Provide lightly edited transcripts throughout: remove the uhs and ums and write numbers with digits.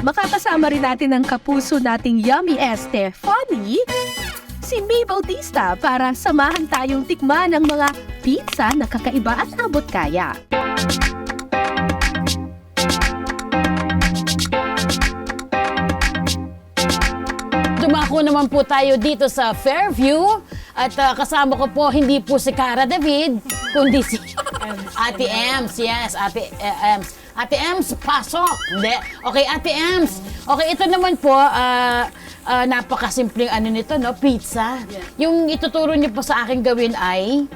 Makakasama rin natin ang kapuso nating Yummy Funny, si May Bautista para samahan tayong tikman ng mga pizza na kakaiba at abot kaya. Dumako naman po tayo dito sa Fairview at kasama ko po hindi po si Cara David, kundi si Ate Ems. Yes, Ate Ems. Ate Ems, pasok! Hindi. Okay, Ate Ems. Okay, ito naman po, napakasimpleng ano nito, no? Pizza. Yung ituturo niyo po sa akin gawin ay?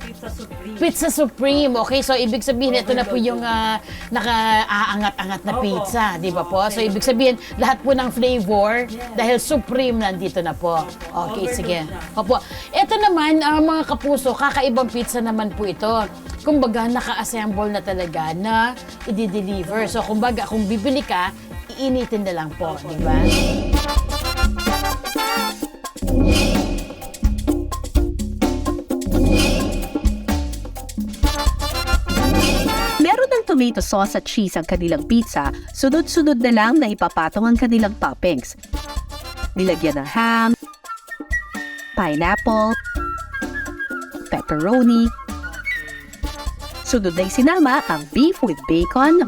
Pizza Supreme. Pizza Supreme. Okay, so ibig sabihin ito na po yung naka-aangat-angat na pizza, di ba po? So ibig sabihin lahat po ng flavor dahil Supreme nandito na po. Okay, sige. Opo. Ito naman mga kapuso, kakaibang pizza naman po ito. Kumbaga naka-assemble na talaga na i-deliver. So kumbaga kung bibili ka, iinitin na lang po, di ba? Tomato sauce at cheese ang kanilang pizza, sunod-sunod na lang na ipapatong ang kanilang toppings. Nilagyan ng ham, pineapple, pepperoni. Sunod na isinama ang beef with bacon,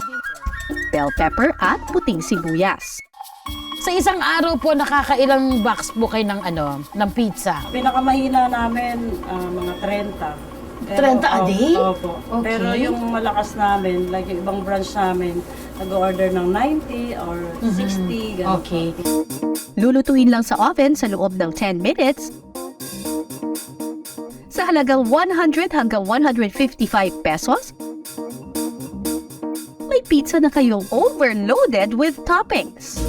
bell pepper at puting sibuyas. Sa isang araw po, nakakailang box po kayo ng pizza? Pinakamahina namin, mga 30. 30 a day? Opo. Okay. Pero yung malakas namin, like yung ibang branch namin, nag-order ng 90 or 60, ganun. Okay. Lulutuin lang sa oven sa loob ng 10 minutes sa halagang 100 hanggang 155 pesos. May pizza na kayong overloaded with toppings.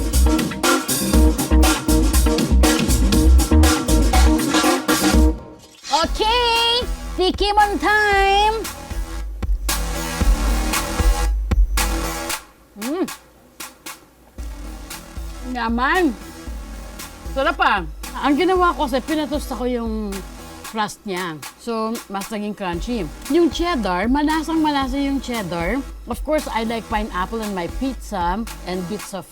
Okay! Tikiman time! Yaman! Sarap pa. Ang ginawa ko kasi pinatosta ko yung crust niya. So, mas naging crunchy. Yung cheddar, malasang-malasa yung cheddar. Of course, I like pineapple on my pizza and bits of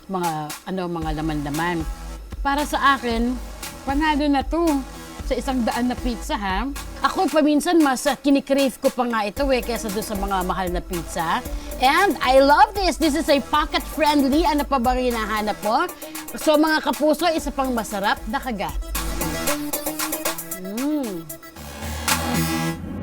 mga laman-laman. Para sa akin, panalo na to sa 100 na pizza, ha? Ako, paminsan, mas kinikrave ko pa nga ito kesa doon sa mga mahal na pizza. And I love this. This is a pocket-friendly. Ano pa bang hinahanap po? So, mga kapuso, isa pang masarap na kagat.